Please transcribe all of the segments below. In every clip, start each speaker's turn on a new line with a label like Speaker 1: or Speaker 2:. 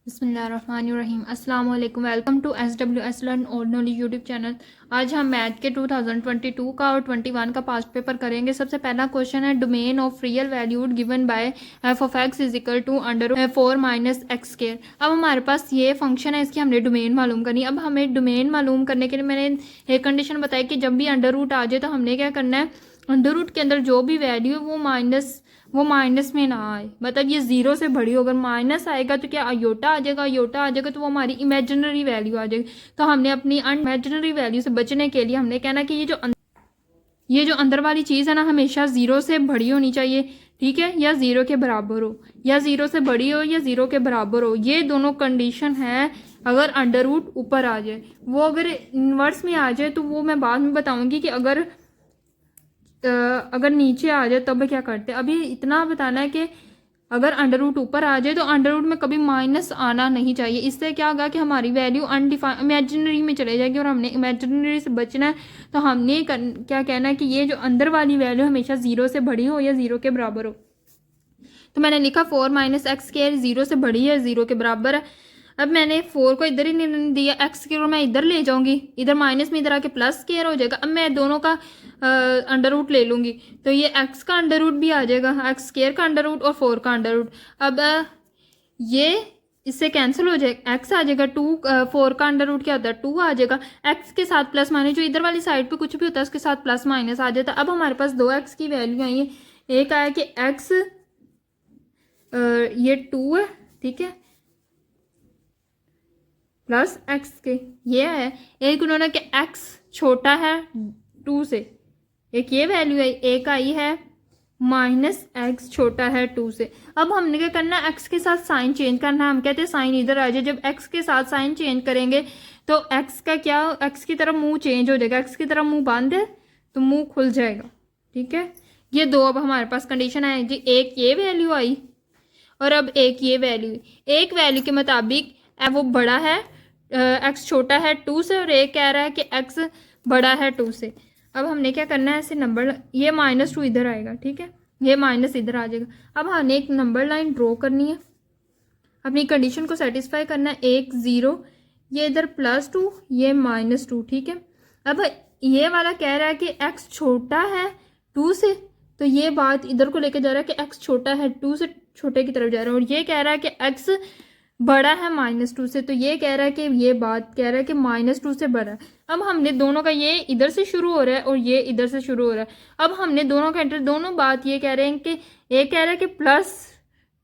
Speaker 1: बिस्मिल्लाहिर्रहमानिर्रहीम। अस्सलाम वालेकुम। Welcome to SWS learn ordinary YouTube channel. आज हम मैथ के 2022 का और 21 का पास्ट पेपर करेंगे। सबसे पहला क्वेश्चन है domain of real valued given by f of x is equal to under 4 minus x square. अब हमारे पास ये फंक्शन है, इसकी हमने डोमेन मालूम करनी है। अब हमें डोमेन मालूम करने के लिए मैंने एक कंडीशन बताई कि जब भी अंडर रूट आ जाए तो हमने क्या करना है, अंडर रूट के अंदर जो भी वैल्यू है वो माइनस में ना आए। मतलब ये जीरो से बड़ी हो, अगर माइनस आएगा तो क्या योटा आ जाएगा, योटा आ जाएगा तो वो हमारी इमेजिनरी वैल्यू आ जाएगी। तो हमने अपनी अनइमेजिनरी वैल्यू से बचने के लिए हमने कहना कि ये जो अंदर वाली चीज़ है ना, हमेशा ज़ीरो से बड़ी होनी चाहिए, ठीक है, या ज़ीरो के बराबर हो, या ज़ीरो से बड़ी हो या ज़ीरो के बराबर हो। ये दोनों कंडीशन है अगर अंडर रूट ऊपर आ जाए। वो अगर इन्वर्स में आ जाए तो वो मैं बाद में बताऊंगी कि अगर नीचे आ जाए तब क्या करते हैं। अभी इतना बताना है कि अगर अंडर रूट ऊपर आ जाए तो अंडर रूट में कभी माइनस आना नहीं चाहिए। इससे क्या होगा कि हमारी वैल्यू अनडिफाइन इमेजिनरी में चले जाएगी और हमने इमेजिनरी से बचना है। तो हमने क्या कहना है कि ये जो अंदर वाली वैल्यू हमेशा ज़ीरो से बड़ी हो या ज़ीरो के बराबर हो। तो मैंने लिखा 4 माइनस एक्स स्क्वायर ज़ीरो से बड़ी है, ज़ीरो के बराबर है। अब मैंने 4 को इधर ही नहीं दिया, एक्स स्क्वायर मैं इधर ले जाऊंगी, इधर माइनस में इधर आके प्लस स्क्वायर हो जाएगा। अब मैं दोनों का अंडर रूट ले लूँगी तो ये एक्स का अंडर रूट भी आ जाएगा, एक्स स्क्वायर का अंडर रूट और 4 का अंडर रूट। अब ये इससे कैंसिल हो जाएगा, एक्स आ जाएगा, 4 का अंडर रूट क्या होता है 2 आ जाएगा। एक्स के साथ प्लस माइनस, जो इधर वाली साइड पे कुछ भी होता है उसके साथ प्लस माइनस आ जाता है। अब हमारे पास दो एक्स की वैल्यू आई है। एक आया कि एक्स ये 2 है, ठीक है, प्लस एक्स के ये है। एक उन्होंने कि एक्स छोटा है 2 से, एक ये वैल्यू है। एक आई है माइनस एक्स छोटा है 2 से। अब हमने क्या करना है, एक्स के साथ साइन चेंज करना है। हम कहते हैं साइन इधर आ जाए। जब एक्स के साथ साइन चेंज करेंगे तो एक्स का क्या, एक्स की तरफ मुंह चेंज हो जाएगा। एक्स की तरफ मुंह बंद है तो मुंह खुल जाएगा, ठीक है। ये दो अब हमारे पास कंडीशन है जी। एक ये वैल्यू आई और अब एक ये वैल्यू। एक वैल्यू के मुताबिक वो बड़ा है, एक्स छोटा है 2 से, और एक कह रहा है कि एक्स बड़ा है 2 से। अब हमने क्या करना है, ऐसे नंबर, ये -2 इधर आएगा, ठीक है, ये माइनस इधर आ जाएगा। अब हमने एक नंबर लाइन ड्रॉ करनी है, अपनी कंडीशन को सेटिस्फाई करना है। 1 0, ये इधर +2, ये -2, ठीक है। अब ये वाला कह रहा है कि एक्स छोटा है 2 से, तो ये बात इधर को लेके जा रहा है कि एक्स छोटा है 2 से, छोटे की तरफ जा रहा है। और ये कह रहा है कि एक्स बड़ा है -2 से, तो ये कह रहा है कि ये बात कह रहा है कि -2 से बड़ा है। अब हमने दोनों का, ये इधर से शुरू हो रहा है और ये इधर से शुरू हो रहा है। अब हमने दोनों का इंटर, दोनों बात ये कह रहे हैं कि एक कह रहा है कि प्लस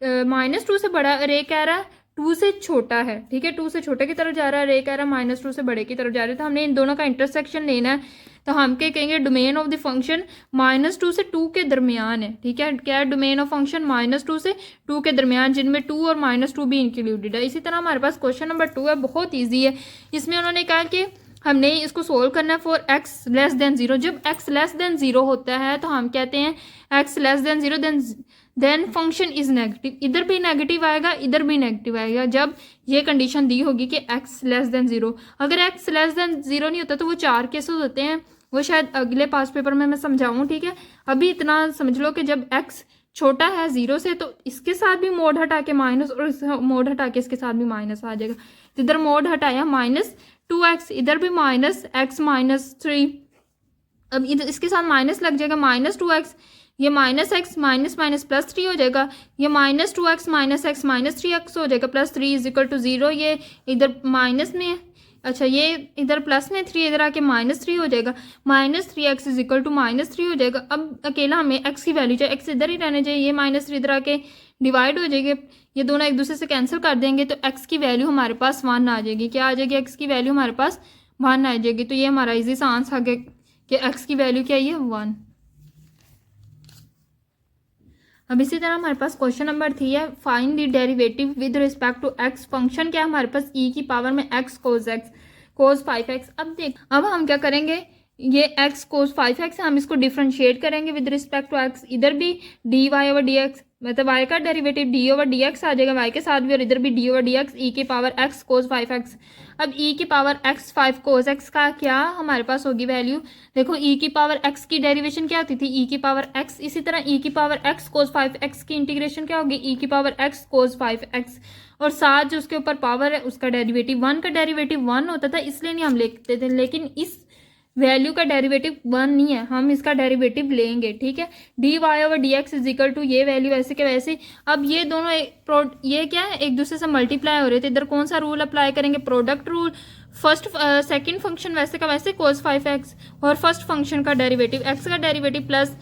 Speaker 1: -2 से बड़ा है और एक कह रहा है 2 से छोटा है, ठीक है, 2 से छोटे की तरफ जा रहा है और एक कह रहा है -2 से बड़े की तरफ जा रहा है। तो हमने इन दोनों का इंटरसेक्शन लेना है। तो हम क्या कहेंगे, डोमेन ऑफ द फंक्शन -2 से 2 के दरमियान है, ठीक है। क्या है डोमेन ऑफ फंक्शन, -2 से 2 के दरमियान, जिनमें 2 और -2 भी इंक्लूडेड है। इसी तरह हमारे पास क्वेश्चन नंबर 2 है, बहुत ईजी है। इसमें उन्होंने कहा कि हमने इसको सोल्व करना है फॉर एक्स लेस देन 0। जब एक्स लेस देन 0 होता है तो हम कहते हैं x less than 0 then function is negative. इधर भी नेगेटिव आएगा, इधर भी नेगेटिव आएगा, जब ये कंडीशन दी होगी कि एक्स लेस देन 0। अगर एक्स लेस देन 0 नहीं होता तो वो 4 केसेस होते हैं, वो शायद अगले पास पेपर में मैं समझाऊँ, ठीक है। अभी इतना समझ लो कि जब एक्स छोटा है 0 से तो इसके साथ भी मोड हटा के माइनस, और इस मोड हटा के इसके साथ भी माइनस आ जाएगा। तो इधर मोड हटाया -2x, इधर भी -3। अब इधर इसके साथ माइनस लग जाएगा, -2x, ये -x माइनस +3 हो जाएगा। ये -2x -x -3x हो जाएगा, +3 = 0। ये इधर माइनस में है, अच्छा ये इधर प्लस में 3, इधर आके -3 हो जाएगा, -3x = -3 हो जाएगा। अब अकेला हमें x की वैल्यू चाहिए, x इधर ही रहने चाहिए, ये -3 इधर आके डिवाइड हो जाएगी, ये दोनों एक दूसरे से कैंसिल कर देंगे तो x की वैल्यू हमारे पास 1 आ जाएगी। क्या आ जाएगी, x की वैल्यू हमारे पास 1 आ जाएगी। तो ये हमारा इजी सा आंसर आ गया कि x की वैल्यू क्या है, 1। अब इसी तरह हमारे पास क्वेश्चन नंबर 3 है, find the derivative with respect to x। Function क्या है हमारे पास, e की पावर में x cos 5x। अब हम क्या करेंगे, ये x कोस 5x है, हम इसको डिफ्रेंशिएट करेंगे विद रिस्पेक्ट टू x। इधर भी dy ओवर dx, मतलब y का डेरिवेटिव d ओवर dx आ जाएगा y के साथ भी, और इधर भी d ओवर dx e की पावर x कोस 5x। अब e की पावर x 5 कोस x का क्या हमारे पास होगी वैल्यू, देखो e की पावर x की डेरिवेशन क्या होती थी, e की पावर x। इसी तरह e की पावर x कोस 5x की इंटीग्रेशन क्या होगी, e की पावर x कोस 5x, और साथ जो उसके ऊपर पावर है उसका डेरिवेटिव 1 का डेरिवेटिव 1 होता था, इसलिए नहीं हम लिखते थे। लेकिन इस वैल्यू का डेरिवेटिव 1 नहीं है, हम इसका डेरिवेटिव लेंगे, ठीक है। D y over d x is equal to ये वैल्यू वैसे के वैसे। अब ये दोनों ये क्या है, एक दूसरे से मल्टीप्लाई हो रहे थे। इधर कौन सा रूल अप्लाई करेंगे, product rule. First second function वैसे का वैसे कोस 5x, और फर्स्ट फंक्शन का डेरिवेटिव x का डेरिवेटिव प्लस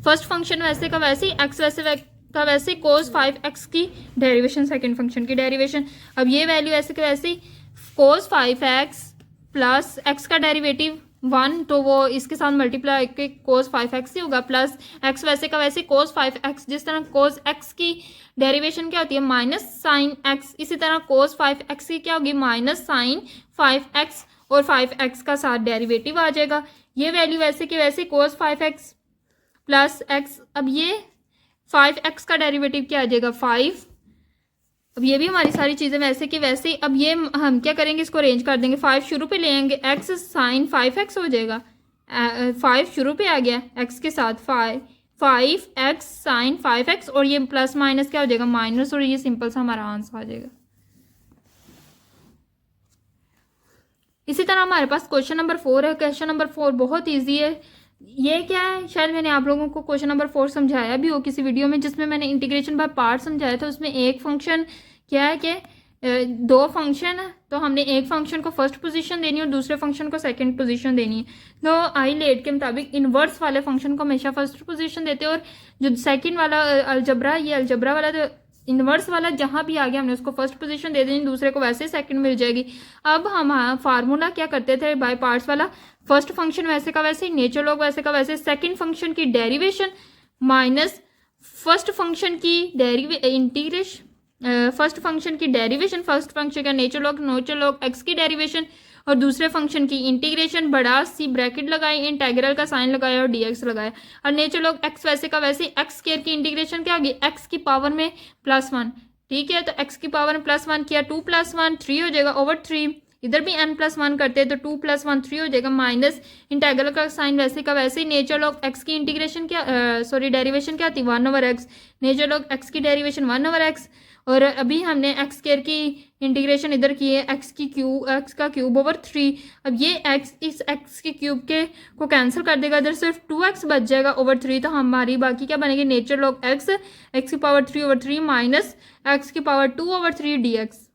Speaker 1: फर्स्ट फंक्शन वैसे का वैसे x वैसे का वैसे कोस 5x की डेरिवेशन, सेकंड फंक्शन की डेरिवेशन। अब ये वैल्यू ऐसे के वैसे कोस 5x प्लस x का डेरिवेटिव 1, तो वो इसके साथ मल्टीप्लाई के कोस 5x ही होगा, प्लस x वैसे का वैसे कोस 5x। जिस तरह कोस x की डेरिवेशन क्या होती है, माइनस साइन x, इसी तरह कोस 5x की क्या होगी, माइनस साइन 5x, और 5x का साथ डेरिवेटिव आ जाएगा। ये वैल्यू वैसे के वैसे कोस 5x प्लस x। अब ये 5x का डेरिवेटिव क्या आ जाएगा, 5। अब ये भी हमारी सारी चीज़ें वैसे कि वैसे। अब ये हम क्या करेंगे, इसको अरेंज कर देंगे। 5 शुरू पे ले आएंगे, x साइन 5x हो जाएगा। 5 शुरू पे आ गया x के साथ, 5x साइन 5x, और ये प्लस माइनस क्या हो जाएगा, माइनस, और ये सिंपल सा हमारा आंसर आ जाएगा। इसी तरह हमारे पास क्वेश्चन नंबर 4 है। क्वेश्चन नंबर 4 बहुत ईजी है। ये क्या है, शायद मैंने आप लोगों को क्वेश्चन नंबर 4 समझाया भी हो किसी वीडियो में, जिसमें मैंने इंटीग्रेशन बाय पार्ट समझाया था। उसमें एक फंक्शन क्या है कि 2 फंक्शन है, तो हमने एक फंक्शन को फर्स्ट पोजीशन देनी है और दूसरे फंक्शन को सेकंड पोजीशन देनी है। तो आई लेट के मुताबिक इनवर्स वाले फंक्शन को हमेशा फर्स्ट पोजीशन देते हैं, और जो सेकंड वाला अलजबरा, ये अलजबरा वाला जो इनवर्स वाला जहाँ भी आ गया हमने उसको फर्स्ट पोजीशन दे देनी, दूसरे को वैसे सेकंड मिल जाएगी। अब हम फार्मूला क्या करते थे बाय पार्ट्स वाला, फर्स्ट फंक्शन वैसे का वैसे, नेचर लॉग वैसे का वैसे, सेकंड फंक्शन की डेरिवेशन माइनस फर्स्ट फंक्शन की इंटीग्रेशन, फर्स्ट फंक्शन की डेरिवेशन, फर्स्ट फंक्शन का नेचर लॉग एक्स की डेरिवेशन, और दूसरे फंक्शन की इंटीग्रेशन, बड़ा सी ब्रैकेट लगाई, इंटेग्रल का साइन लगाया और dx लगाया। और नेचर लॉग एक्स वैसे का वैसे, एक्स स्क्वायर की इंटीग्रेशन क्या होगी, एक्स की पावर में +1, ठीक है। तो एक्स की पावर में +1 किया, 2 + 1 3 हो जाएगा ओवर 3। इधर भी n+1 करते हैं तो 2 + 1 3 हो जाएगा, माइनस इंटेग्रल का साइन वैसे का वैसे। नेचर लॉग एक्स की इंटीग्रेशन क्या डेरिवेशन क्या थी, 1/x। नेचर लॉग एक्स की डेरिवेशन 1/x, और अभी हमने एक्स स्क्वायर की इंटीग्रेशन इधर की है, एक्स का क्यूब ओवर 3। अब ये एक्स इस एक्स के क्यूब के को कैंसिल कर देगा, इधर सिर्फ 2x बच जाएगा ओवर 3। तो हमारी बाकी क्या बनेगी, नेचर लॉग एक्स की पावर 3/3 माइनस एक्स की पावर 2/3 dx।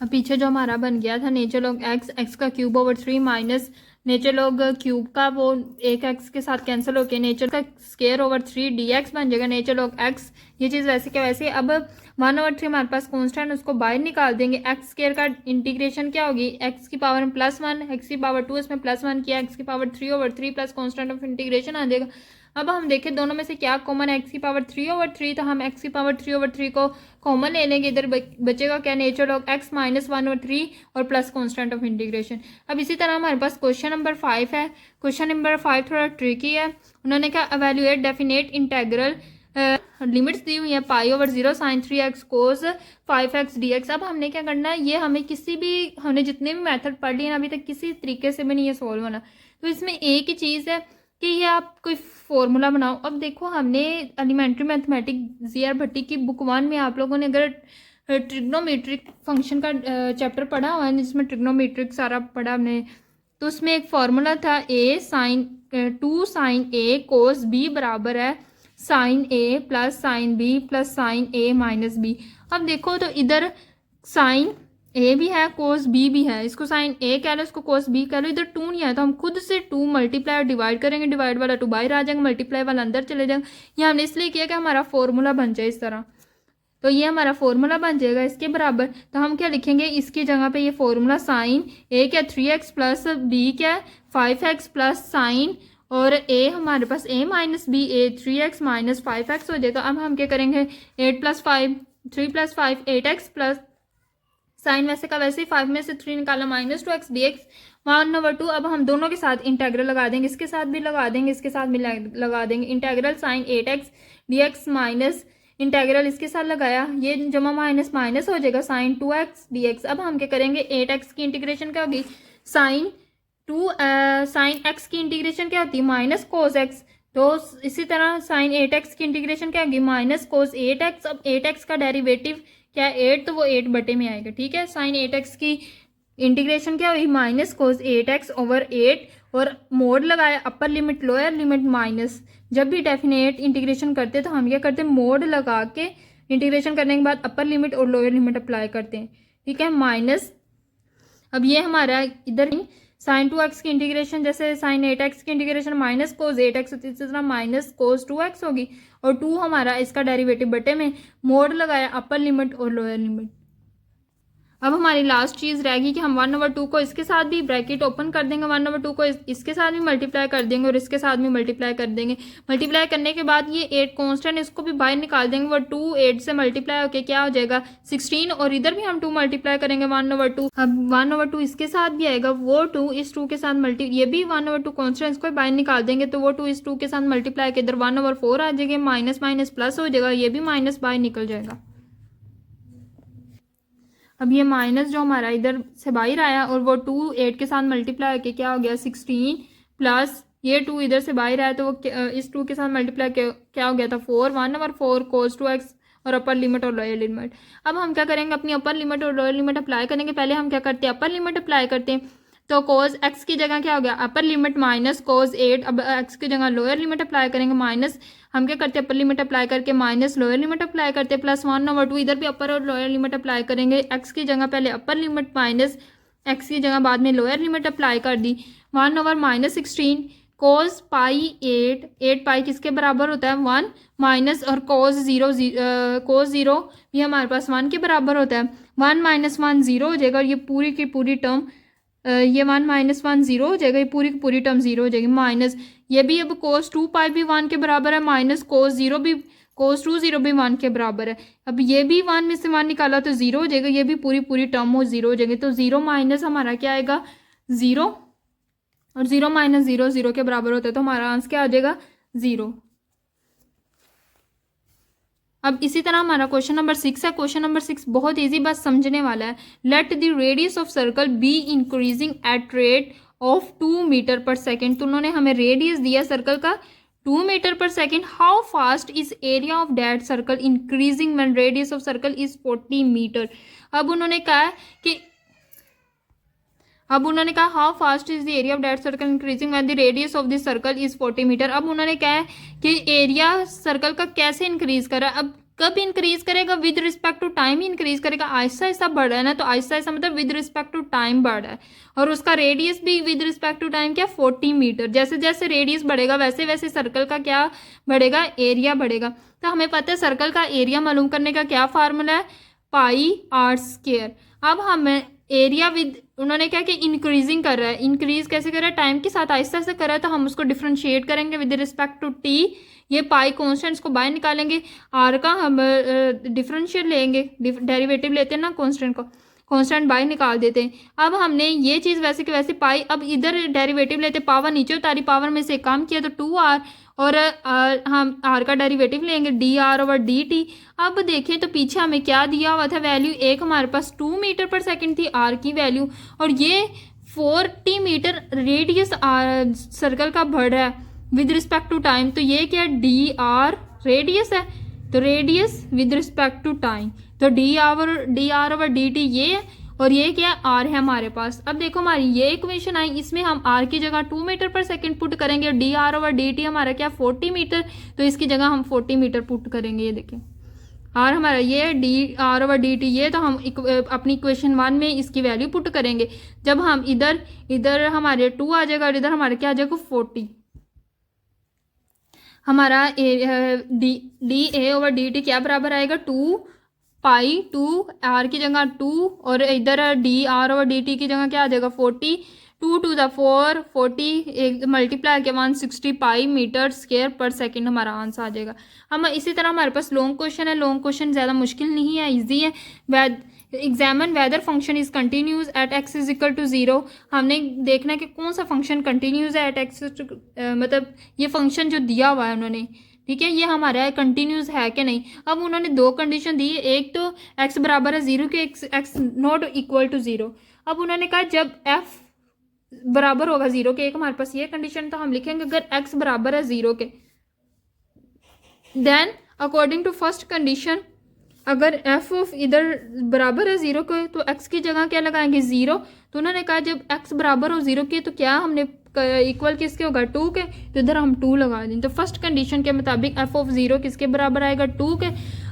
Speaker 1: अब पीछे जो हमारा बन गया था नेचर लॉग एक्स का cube over 3 minus nature log cube का वो एक एक्स के साथ कैंसिल होके नेचर का स्क्वायर ओवर 3 dx बन जाएगा, नेचर लॉग एक्स। ये चीज़ वैसे क्या वैसे। अब 1/3 हमारे पास कॉन्स्टेंट, उसको बाहर निकाल देंगे। एक्स स्क्वायर का इंटीग्रेशन क्या होगी, एक्स की पावर में +1, एक्स की पावर 2, इसमें +1 किया, एक्स की power 3/3 plus constant of integration आ जाएगा। अब हम देखें दोनों में से क्या कॉमन है, एक्स की पावर 3/3, तो हम एक्स की पावर 3/3 को कॉमन ले लेंगे। इधर बचेगा क्या, नेचर लॉग एक्स माइनस 1/3 और प्लस कॉन्स्टेंट ऑफ इंटीग्रेशन। अब इसी तरह हमारे पास क्वेश्चन नंबर 5 है। क्वेश्चन नंबर 5 थोड़ा ट्रिकी है। उन्होंने क्या, एवेल्युएट डेफिनेट इंटेग्रल लिमिट्स दी हुई है, π/0 sin 3x cos 5x dx। अब हमने क्या करना है, ये हमें किसी भी, हमने जितने भी मेथड पढ़ लिए ना अभी तक, किसी तरीके से भी नहीं ये सॉल्व होना। तो इसमें एक ही चीज़ है कि ये आप कोई फॉर्मूला बनाओ। अब देखो हमने एलिमेंट्री मैथमेटिक्स जी आर भट्टी की बुक 1 में आप लोगों ने अगर ट्रिग्नोमेट्रिक फंक्शन का चैप्टर पढ़ा हुआ है, जिसमें ट्रिग्नोमेट्रिक सारा पढ़ा हमने, तो उसमें एक फॉर्मूला था a2 sin a cos b बराबर है sin a plus sin b plus sin a minus b। अब देखो तो इधर sin a भी है, cos b भी है, इसको sin a कह लो, इसको cos b कह लो। इधर 2 नहीं है तो हम खुद से 2 मल्टीप्लाई और डिवाइड करेंगे, डिवाइड वाला 2 बाहर आ जाएगा, मल्टीप्लाई वाला अंदर चले जाएगा। ये हमने इसलिए किया कि हमारा फॉर्मूला बन जाए इस तरह। तो ये हमारा फॉर्मूला बन जाएगा इसके बराबर। तो हम क्या लिखेंगे, इसकी जगह पे ये फॉर्मूला साइन a क्या 3x प्लस b क्या 5x प्लस साइन, और a हमारे पास a minus b, a 3x minus 5x हो जाएगा। अब हम क्या करेंगे, 8 + 5 3 + 5 8x प्लस साइन वैसे का वैसे ही, 5 में से 3 निकाला, -2x dx 1/2। अब हम दोनों के साथ इंटेग्रल लगा देंगे, इसके साथ भी लगा देंगे, इसके साथ भी लगा देंगे। Integral sine 8x dx minus integral इसके साथ लगाया, ये जमा माइनस माइनस हो जाएगा, साइन 2x dx। अब हम क्या करेंगे, 8x की इंटीग्रेशन क्या होगी, साइन x की इंटीग्रेशन क्या होती है, माइनस कोस x। तो इसी तरह साइन 8x की इंटीग्रेशन क्या होगी, माइनस कोस 8x। अब 8x का डेरिवेटिव क्या है, 8, तो वो 8 बटे में आएगा, ठीक है। साइन 8x की इंटीग्रेशन क्या हुई, माइनस कोस 8x ओवर 8, और मोड लगाया, upper limit lower limit minus. जब भी डेफिनेट इंटीग्रेशन करते हैं तो हम क्या करते हैं, मोड लगा के इंटीग्रेशन करने के बाद अपर लिमिट और लोअर लिमिट अप्लाई करते हैं, ठीक है, माइनस। अब ये हमारा इधर साइन 2x की इंटीग्रेशन, जैसे साइन 8x की इंटीग्रेशन माइनस कोस 8x होती है, इसी तरह माइनस कोस 2x होगी, और 2 हमारा इसका डेरिवेटिव बटे में, मोड लगाया अपर लिमिट और लोअर लिमिट। अब हमारी लास्ट चीज़ रहेगी कि हम 1/2 को इसके साथ भी ब्रैकेट ओपन कर देंगे, 1/2 को इसके साथ भी मल्टीप्लाई कर देंगे और इसके साथ भी मल्टीप्लाई कर देंगे। मल्टीप्लाई करने के बाद ये 8 कांस्टेंट, इसको भी बाहर निकाल देंगे, वो 2 8 से मल्टीप्लाई होके क्या हो जाएगा 16, और इधर भी हम 2 मल्टीप्लाई करेंगे 1/2। अब 1/2 इसके साथ भी आएगा, वो 2 इस 2 के साथ ये भी 1/2 कांस्टेंट, इसको भी बाहर निकाल देंगे तो वो 2 इस 2 के साथ मल्टीप्लाई के इधर 1/4 आ जाएगा, माइनस माइनस प्लस हो जाएगा, ये भी माइनस बाहर निकल जाएगा। अब ये माइनस जो हमारा इधर से बाहर आया और वो 2 8 के साथ मल्टीप्लाई करके क्या हो गया 16, प्लस ये 2 इधर से बाहर आया तो वो इस 2 के साथ मल्टीप्लाई क्या हो गया था 4, 1/4 cos 2x, और अपर लिमिट और लोअर लिमिट। अब हम क्या करेंगे, अपनी अपर लिमिट और लोअर लिमिट अप्लाई करेंगे। पहले हम क्या करते हैं, अपर लिमिट अप्लाई करते हैं, तो cos x की जगह क्या हो गया, अपर लिमिट माइनस cos 8, अब x की जगह लोअर लिमिट अप्लाई करेंगे, माइनस हम क्या करते हैं, अपर लिमिट अप्लाई करके माइनस लोअर लिमिट अप्लाई करते हैं, प्लस 1/2, इधर भी अपर और लोअर लिमिट अप्लाई करेंगे। x की जगह पहले अपर लिमिट माइनस x की जगह बाद में लोअर लिमिट अप्लाई कर दी, 1/-16 cos पाई 8 पाई किसके बराबर होता है 1, माइनस और cos 0 भी हमारे पास 1 के बराबर होता है, 1 - 1 0 हो जाएगा, और ये पूरी की पूरी टर्म ये 1 - 1 0 हो जाएगा, ये पूरी की पूरी टर्म 0 हो जाएगी, माइनस ये भी अब cos 2 पाई भी 1 के बराबर है, माइनस cos 2 0 भी 1 के बराबर है। अब ये भी 1 में से 1 निकाला तो 0 हो जाएगा, ये भी पूरी पूरी टर्म हो 0 हो जाएगी, तो 0 माइनस हमारा क्या आएगा 0, और 0 - 0 0 के बराबर होता है, तो हमारा आंसर क्या आ जाएगा 0। अब इसी तरह हमारा क्वेश्चन नंबर 6 है। क्वेश्चन नंबर 6 बहुत इजी, बस समझने वाला है। Let the radius of circle be increasing at rate of 2 metre per second. तो उन्होंने हमें रेडियस दिया सर्कल का 2 metre per second. How fast is area of that circle increasing when radius of circle is 40 metre. अब उन्होंने कहा how fast is the area of that circle increasing when the radius of this circle is 40 metre. अब उन्होंने कहा है कि area circle का कैसे इंक्रीज करा। अब कब इंक्रीज करेगा, विद रिस्पेक्ट टू टाइम ही इंक्रीज करेगा। आहिस्ता आहिस्ता बढ़ रहा है ना, तो आहिस्ता आहिस्ता मतलब विद रिस्पेक्ट टू टाइम बढ़ रहा है, और उसका रेडियस भी विद रिस्पेक्ट टू टाइम क्या 40 मीटर। जैसे जैसे रेडियस बढ़ेगा वैसे वैसे सर्कल का क्या बढ़ेगा, एरिया बढ़ेगा। तो हमें पता है सर्कल का एरिया मालूम करने का क्या फार्मूला है, पाई आर स्क्वायर। अब हमें एरिया विद उन्होंने क्या कि इंक्रीजिंग कर रहा है, इंक्रीज कैसे कर रहा है, टाइम के साथ आहिस्ता आहिस्ता कर रहा है, तो हम उसको डिफ्रेंशिएट करेंगे विद रिस्पेक्ट टू टी। ये पाई कॉन्स्टेंट्स को बाहर निकालेंगे, आर का हम डिफरेंशियल लेंगे, डेरिवेटिव लेते हैं ना कांस्टेंट को, कांस्टेंट बाहर निकाल देते हैं। अब हमने ये चीज़ वैसे कि वैसे पाई, अब इधर डेरिवेटिव लेते, पावर नीचे उतारी, पावर में से काम किया तो 2r, और हम r का डेरिवेटिव लेंगे dr/dt। अब देखें तो पीछे हमें क्या दिया हुआ था वैल्यू, एक हमारे पास 2 मीटर पर सेकेंड थी r की वैल्यू, और ये 40 मीटर रेडियस सर्कल का बढ़ रहा है विद रिस्पेक्ट टू टाइम। तो ये क्या dr रेडियस है, तो radius with respect to time, तो dr/dt ये है, और ये क्या r है हमारे पास। अब देखो हमारी ये इक्वेशन आई, इसमें हम r की जगह 2 मीटर पर सेकेंड पुट करेंगे, और dr/dt हमारा क्या 40 मीटर, तो इसकी जगह हम 40 मीटर पुट करेंगे। ये देखें r हमारा ये है dr/dt ये, तो हम अपनी इक्वेशन 1 में इसकी वैल्यू पुट करेंगे। जब हम इधर हमारे 2 आ जाएगा और इधर हमारे क्या आ जाएगा 40। हमारा dA/dt क्या बराबर आएगा 2 पाई 2 r की जगह 2, और इधर dr/dt की जगह क्या आ जाएगा 40, 2 to the 4 40 एक मल्टीप्लाई के 160 pi metre square per second हमारा आंसर आ जाएगा। हम इसी तरह हमारे पास लॉन्ग क्वेश्चन है। लॉन्ग क्वेश्चन ज़्यादा मुश्किल नहीं है, इजी है। Examine whether function is continuous at x is equal to 0। हमने देखना है कि कौन सा फंक्शन कंटिन्यूज है एट एक्स, मतलब ये फंक्शन जो दिया हुआ है उन्होंने, ठीक है, ये हमारा कंटिन्यूज है कि नहीं। अब उन्होंने दो कंडीशन दी, एक तो एक्स बराबर है 0 के, एक्स नॉट इक्वल टू 0। अब उन्होंने कहा जब एफ बराबर होगा 0 के, एक हमारे पास ये कंडीशन, तो हम लिखेंगे अगर एक्स बराबर है 0 के, then according to first condition अगर एफ ऑफ इधर बराबर है 0 के तो एक्स की जगह क्या लगाएंगे 0। तो उन्होंने कहा जब एक्स बराबर हो 0 के तो क्या हमने इक्वल किसके होगा 2 के, तो इधर हम 2 लगा दें। तो फर्स्ट कंडीशन के मुताबिक एफ ऑफ 0 किसके बराबर आएगा 2 के,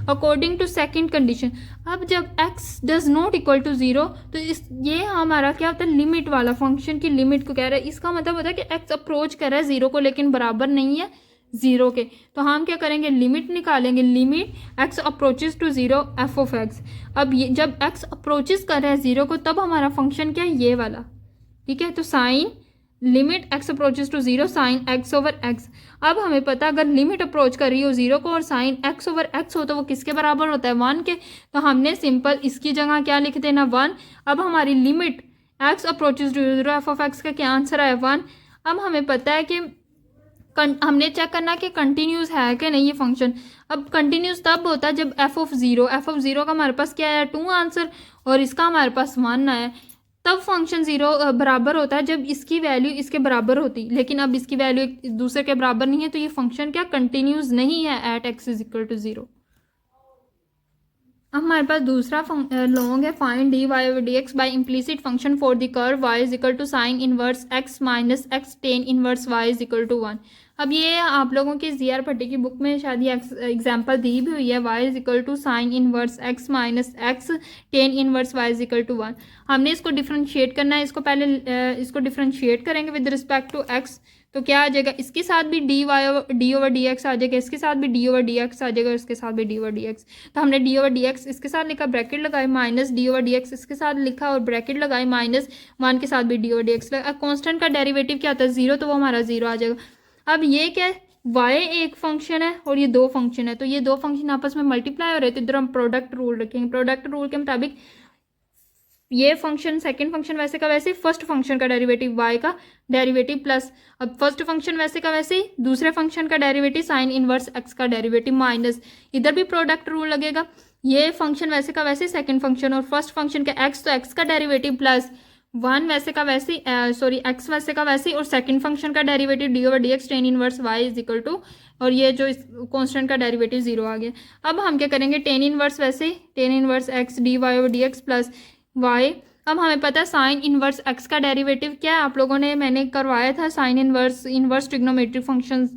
Speaker 1: अकॉर्डिंग टू सेकंड कंडीशन। अब जब x does not equal to 0 तो ये हमारा क्या होता है लिमिट वाला, फंक्शन की लिमिट को कह रहा है। इसका मतलब होता है कि एक्स अप्रोच कर रहा है 0 को लेकिन बराबर नहीं है 0 के, तो हम क्या करेंगे लिमिट निकालेंगे, limit x approaches to 0 f of x. अब ये जब एक्स अप्रोचेस कर रहा है 0 को तब हमारा फंक्शन क्या है ये वाला, ठीक है। तो sine limit x approaches to 0 sine x over x. अब हमें पता अगर लिमिट अप्रोच कर रही हो 0 को और साइन एक्स ओवर एक्स हो तो वो किसके बराबर होता है 1 के, तो हमने सिंपल इसकी जगह क्या लिख देना 1। अब हमारी limit x approaches to 0 f of x का क्या आंसर है 1। अब हमें पता है कि हमने चेक करना कि कंटिन्यूस है कि नहीं ये फंक्शन। अब कंटिन्यूस तब होता है जब एफ ऑफ 0 का हमारे पास क्या है 2 आंसर और इसका हमारे पास 1 आया, तब फंक्शन 0 बराबर होता है जब इसकी वैल्यू इसके बराबर होती। लेकिन अब इसकी वैल्यू एक दूसरे के बराबर नहीं है तो ये फंक्शन क्या कंटिन्यूस नहीं है at x is equal to 0। अब हमारे पास दूसरा लॉन्ग है, find d y over d x by implicit function for the curve y is equal to sine inverse x minus x tan inverse y is equal to 1। अब ये आप लोगों की ज़ियार भट्टी की बुक में शायद ये एग्जाम्पल दी भी हुई है, y is equal to sine inverse x minus x tan inverse y is equal to 1। हमने इसको डिफ्रेंशिएट करना है, इसको पहले इसको डिफ्रेंशिएट करेंगे विद रिस्पेक्ट टू एक्स, तो क्या आ जाएगा इसके साथ भी डी ओवर डी एक्स आ जाएगा, इसके साथ भी डी ओवर डी एक्स आ जाएगा, इसके साथ भी डी ओवर डी एक्स। तो हमने डी ओवर डी एक्स इसके साथ लिखा ब्रैकेट लगाए, minus D over d x इसके साथ लिखा और ब्रैकेट लगाए, माइनस 1 के साथ भी डी ओवर डी एक्स लगा। कॉन्स्टेंट का डेरिवेटिव क्या होता है 0, तो वो हमारा 0 आ जाएगा। अब ये क्या है y एक फंक्शन है और ये दो फंक्शन है, तो ये दो फंक्शन आपस में मल्टीप्लाई हो रहे हैं, तो इधर हम प्रोडक्ट रूल रखेंगे। प्रोडक्ट रूल के मुताबिक ये फंक्शन सेकंड फंक्शन वैसे का वैसे, फर्स्ट फंक्शन का डेरिवेटिव y का डेरिवेटिव प्लस, अब फर्स्ट फंक्शन वैसे का वैसे ही दूसरे फंक्शन का डेरिवेटिव साइन इनवर्स x का डेरिवेटिव माइनस, इधर भी प्रोडक्ट रूल लगेगा। ये फंक्शन वैसे का वैसे सेकंड फंक्शन और फर्स्ट फंक्शन का x, तो x का डेरिवेटिव प्लस 1 वैसे का वैसे x वैसे का वैसे और सेकंड फंक्शन का derivative d over d x tan inverse y is equal to, और ये जो इस कॉन्स्टेंट का डेरिवेटिव 0 आ गया। अब हम क्या करेंगे टेन इनवर्स वैसे tan inverse x d y over d x plus y। अब हमें पता है साइन इनवर्स x का डेरिवेटिव क्या है, आप लोगों ने मैंने करवाया था साइन इनवर्स ट्रिग्नोमेट्रिक फंक्शंस,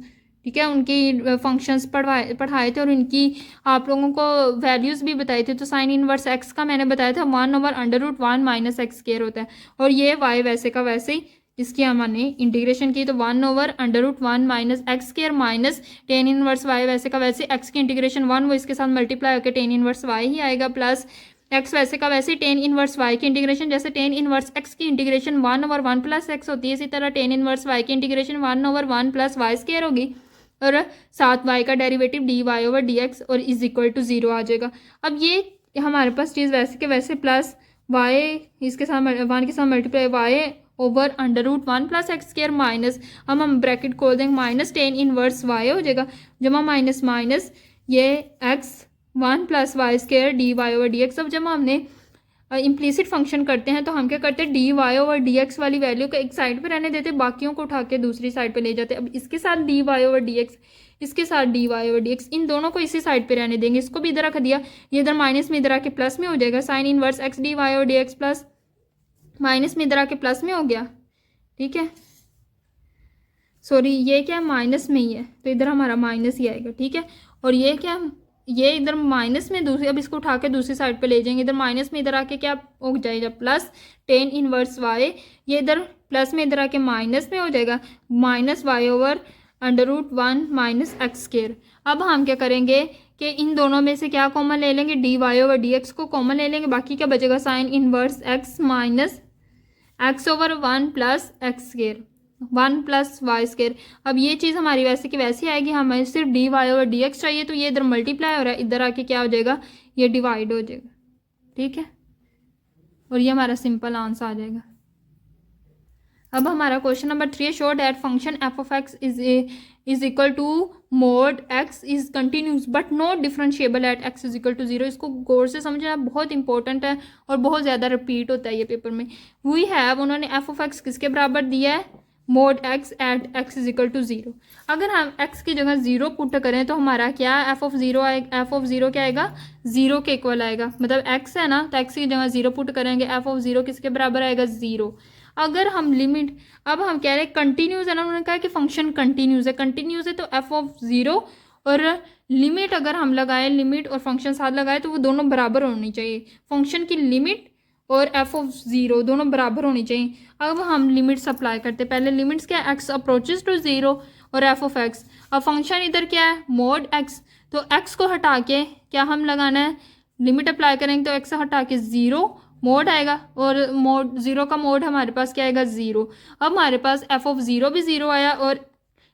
Speaker 1: ठीक है, उनकी फंक्शंस पढ़ाए थे और इनकी आप लोगों को वैल्यूज़ भी बताई थी। तो साइन इनवर्स x का मैंने बताया था 1/√1 माइनस एक्स स्क्वायर होता है, और ये y वैसे का वैसे ही इसकी हमने इंटीग्रेशन की तो 1/√1 minus x square minus tan inverse y वैसे का वैसे, x की इंटीग्रेशन 1 वो इसके साथ मल्टीप्लाई होकर टेन इनवर्स y ही आएगा, प्लस x वैसे का वैसे टेन इनवर्स y की इंटीग्रेशन, जैसे टेन इनवर्स x की इंटीग्रेशन 1/1 प्लस x होती है, इसी तरह टेन इनवर्स y की इंटीग्रेशन 1/1 प्लस वाई स्क्वायर होगी, और साथ y का derivative d y over d x और इज इक्वल टू 0 आ जाएगा। अब ये हमारे पास चीज़ वैसे के वैसे प्लस y इसके साथ 1 के साथ multiply y over √1 plus x square minus, हम ब्रैकेट खोल देंगे, माइनस टेन इनवर्स y हो जाएगा, जमा माइनस माइनस ये x 1 plus y square d y over d x. अब जब हमने इम्प्लीसिट फंक्शन करते हैं तो हम क्या करते हैं d y over d x वाली वैल्यू को एक साइड पे रहने देते, बाकियों को उठा के दूसरी साइड पे ले जाते। अब इसके साथ d y over d x, इसके साथ d y over d x, इन दोनों को इसी साइड पे रहने देंगे, इसको भी इधर रख दिया, ये इधर माइनस में इधर आके प्लस में हो जाएगा, sine inverse x d y over d x plus minus में इधर आके प्लस में हो गया, ठीक है, सॉरी ये क्या माइनस में ही है तो इधर हमारा माइनस ही आएगा, ठीक है। और ये क्या, ये इधर माइनस में दूसरी, अब इसको उठा के दूसरी साइड पे ले जाएंगे, इधर माइनस में इधर आके क्या हो जाएगा प्लस टेन इनवर्स वाई, ये इधर प्लस में इधर आके माइनस में हो जाएगा, minus y over √1 minus x square. अब हम क्या करेंगे कि इन दोनों में से क्या कॉमन ले लेंगे, d y over d x को कॉमन ले लेंगे, बाकी क्या बचेगा sine inverse x minus x over 1 plus x square 1 plus y square. अब ये चीज़ हमारी वैसे की वैसी आएगी, हमें सिर्फ d y over d x चाहिए, तो ये इधर मल्टीप्लाई हो रहा है, इधर आके क्या हो जाएगा ये डिवाइड हो जाएगा, ठीक है। और ये हमारा सिंपल आंसर आ जाएगा। अब हमारा question number 3, show that function f of x is equal to mod x is continuous but not differentiable at x is equal to 0। इसको गौर से समझना बहुत इंपॉर्टेंट है और बहुत ज़्यादा रिपीट होता है ये पेपर में। वी हैव, उन्होंने एफ ऑफ एक्स किसके बराबर दिया है, mod x at x is equal to 0। अगर हम एक्स की जगह 0 पुट करें तो हमारा क्या एफ ऑफ 0 आएगा, एफ ऑफ 0 क्या आएगा, 0 के इक्वल आएगा। मतलब एक्स है ना, तो एक्स की जगह 0 पुट करेंगे, एफ ऑफ 0 किसके बराबर आएगा, 0। अगर हम लिमिट, अब हम कह रहे हैं कंटिन्यूस है ना, उन्होंने कहा कि फंक्शन कंटिन्यूस है, कंटिन्यूस है तो एफ ऑफ 0 और लिमिट अगर हम लगाएं, लिमिट और फंक्शन साथ लगाए तो वो दोनों बराबर होनी चाहिए। फंक्शन की लिमिट और एफ ऑफ 0 दोनों बराबर होनी चाहिए। अब हम लिमिट्स अप्लाई करते हैं। पहले लिमिट्स क्या है, एक्स अप्रोचेस टू 0 और एफ ऑफ एक्स। अब फंक्शन इधर क्या है, मोड एक्स, तो एक्स को हटा के क्या हम लगाना है, लिमिट अप्लाई करेंगे तो एक्स से हटा के 0 मोड आएगा और मोड 0 का मोड हमारे पास क्या आएगा, 0। अब हमारे पास एफ ऑफ 0 भी 0 आया और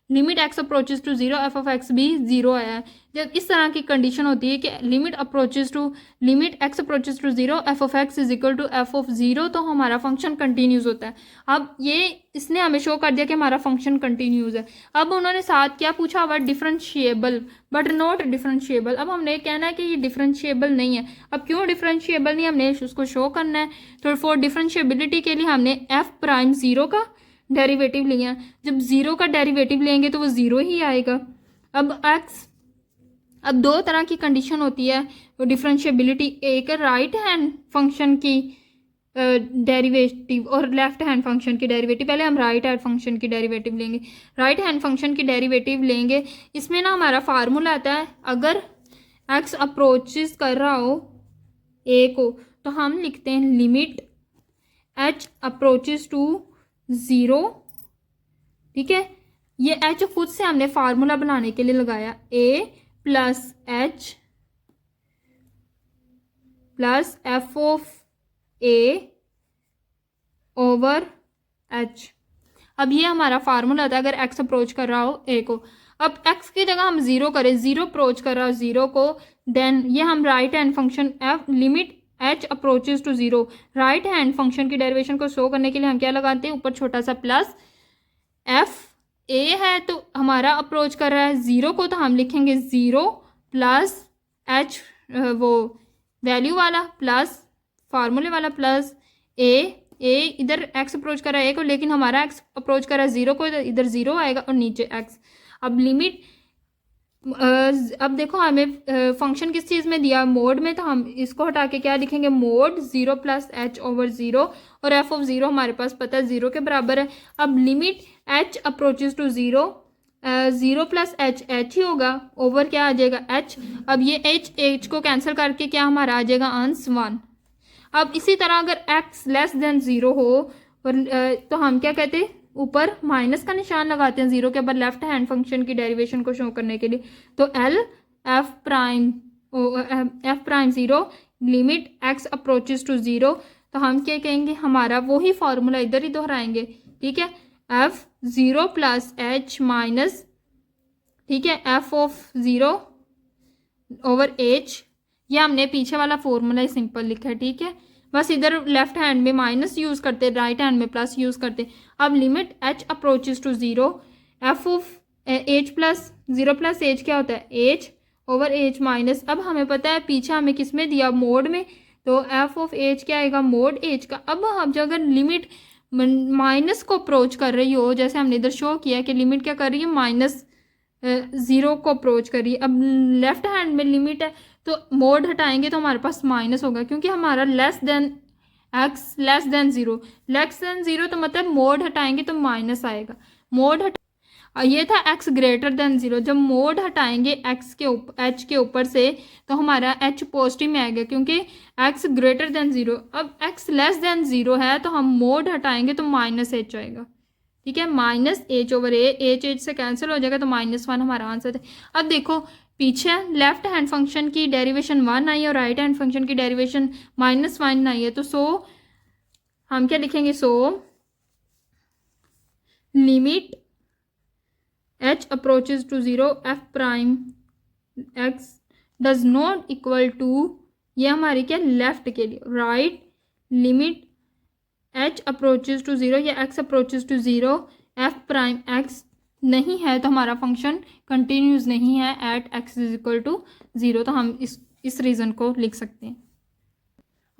Speaker 1: limit x approaches to 0 f of x भी 0 आया है। जब इस तरह की कंडीशन होती है कि limit x approaches to 0 f of x is equal to f of 0, तो हमारा फंक्शन कंटिन्यूस होता है। अब ये इसने हमें शो कर दिया कि हमारा फंक्शन कंटिन्यूस है। अब उन्होंने साथ क्या पूछा हुआ, डिफरेंशिएबल बट नॉट डिफरेंशिएबल। अब हमने कहना है कि ये डिफरेंशिएबल नहीं है। अब क्यों डिफरेंशिएबल नहीं, हमने उसको शो करना है। तो फॉर डिफरेंशिएबिलिटी के लिए हमने एफ प्राइम 0 का डेरिवेटिव लिया। जब 0 का डेरिवेटिव लेंगे तो वो 0 ही आएगा। अब दो तरह की कंडीशन होती है डिफरेंशिएबिलिटी, एक राइट हैंड फंक्शन की डेरिवेटिव और लेफ्ट हैंड फंक्शन की डेरिवेटिव। पहले हम राइट हैंड फंक्शन की डेरिवेटिव लेंगे। राइट हैंड फंक्शन की डेरिवेटिव लेंगे, इसमें ना हमारा फार्मूला आता है, अगर एक्स अप्रोचेस कर रहा हो ए को तो हम लिखते हैं लिमिट एच अप्रोचेस टू 0। ठीक है, ये एच खुद से हमने फार्मूला बनाने के लिए लगाया, a plus h plus f of a over h. अब ये हमारा फार्मूला था अगर एक्स अप्रोच कर रहा हो ए को। अब एक्स की जगह हम 0 करें, 0 अप्रोच कर रहा हो 0 को, देन ये हम right hand function f limit h approaches to 0, right hand function की डेरिवेशन को शो करने के लिए हम क्या लगाते हैं, ऊपर छोटा सा प्लस। एफ ए है तो हमारा अप्रोच कर रहा है 0 को, तो हम लिखेंगे 0 प्लस एच वो वैल्यू वाला प्लस फार्मूले वाला प्लस ए इधर एक्स अप्रोच कर रहा है ए को, लेकिन हमारा एक्स अप्रोच कर रहा है 0 को, इधर 0 आएगा और नीचे एक्स। अब लिमिट अब देखो हमें फंक्शन किस चीज़ में दिया, मोड में, तो हम इसको हटा के क्या लिखेंगे, मोड 0 प्लस एच ओवर 0 और एफ ऑफ 0 हमारे पास पता है 0 के बराबर है। अब limit h approaches to 0, 0 plus h ही होगा, ओवर क्या आ जाएगा एच। अब ये एच को कैंसिल करके क्या हमारा आ जाएगा आंसर 1। अब इसी तरह अगर एक्स लेस देन 0 हो और तो हम क्या कहते हैं, ऊपर माइनस का निशान लगाते हैं 0 के बाद लेफ्ट हैंड फंक्शन की डेरिवेशन को शो करने के लिए। तो L F prime 0 limit x approaches to 0, तो हम क्या कहेंगे, हमारा वही फार्मूला इधर ही दोहराएंगे। ठीक है, एफ 0 प्लस एच माइनस, ठीक है, एफ ऑफ 0 ओवर एच, ये हमने पीछे वाला फॉर्मूला सिंपल लिखा है। ठीक है, बस इधर लेफ्ट हैंड में माइनस यूज़ करते, राइट हैंड में प्लस यूज़ करते। अब limit h approaches to 0, f of h plus 0 plus h क्या होता है, एच ओवर एच माइनस, अब हमें पता है पीछे हमें किस में दिया, मोड में, तो एफ ऑफ एच क्या आएगा, मोड एच का। अब हम जो अगर लिमिट माइनस को अप्रोच कर रही हो, जैसे हमने इधर शो किया कि लिमिट क्या कर रही है, माइनस 0 को अप्रोच करिए। अब लेफ्ट हैंड में लिमिट है तो मोड हटाएंगे तो हमारे पास माइनस होगा, क्योंकि हमारा less than x less than 0 तो मतलब मोड हटाएंगे तो माइनस आएगा। मोड हटा, ये था एक्स ग्रेटर देन 0, जब मोड हटाएंगे एक्स के ऊपर एच के ऊपर से तो हमारा एच पॉजिटिव में आएगा, क्योंकि एक्स ग्रेटर देन 0। अब एक्स लेस देन 0 है तो हम मोड हटाएंगे तो माइनस एच आएगा। ठीक है, माइनस एच ओवर एच से कैंसिल हो जाएगा तो -1 हमारा आंसर है। अब देखो पीछे लेफ्ट हैंड फंक्शन की डेरिवेशन 1 आई है और राइट हैंड फंक्शन की डेरिवेशन -1 आई है, तो सो हम क्या लिखेंगे, so limit h approaches to 0 f prime x does not equal to, ये हमारी क्या लेफ्ट के लिए, right limit h approaches to zero या x approaches to zero, f prime x नहीं है तो हमारा फंक्शन कंटिन्यूस नहीं है at x is equal to zero. तो हम इस रीज़न को लिख सकते हैं।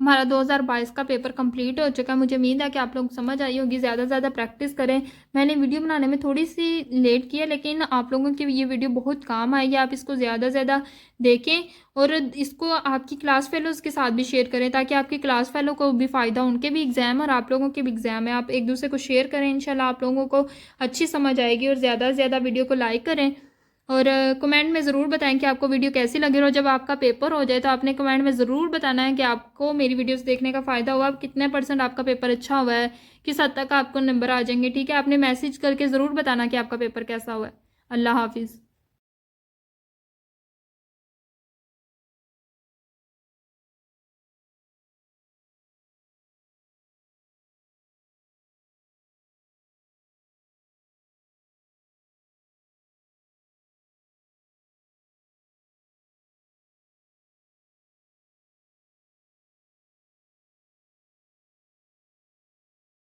Speaker 1: हमारा 2022 का पेपर कंप्लीट हो चुका है। मुझे उम्मीद है कि आप लोग समझ आई होगी। ज़्यादा से ज़्यादा प्रैक्टिस करें। मैंने वीडियो बनाने में थोड़ी सी लेट किया, लेकिन आप लोगों की ये वीडियो बहुत काम आएगी। आप इसको ज़्यादा से ज़्यादा देखें और इसको आपकी क्लास फेलोज़ के साथ भी शेयर करें, ताकि आपकी क्लास फेलो को भी फ़ायदा, उनके भी एग्ज़ाम और आप लोगों के भी एग्ज़ाम है। आप एक दूसरे को शेयर करें, इंशाल्लाह आप लोगों को अच्छी समझ आएगी। और ज़्यादा से ज़्यादा वीडियो को लाइक करें और कमेंट में ज़रूर बताएं कि आपको वीडियो कैसी लगी। और जब आपका पेपर हो जाए तो आपने कमेंट में ज़रूर बताना है कि आपको मेरी वीडियोस देखने का फ़ायदा हुआ, कितने % आपका पेपर अच्छा हुआ है, किस हद तक आपको नंबर आ जाएंगे। ठीक है, आपने मैसेज करके ज़रूर बताना कि आपका पेपर कैसा हुआ है। अल्लाह हाफिज़।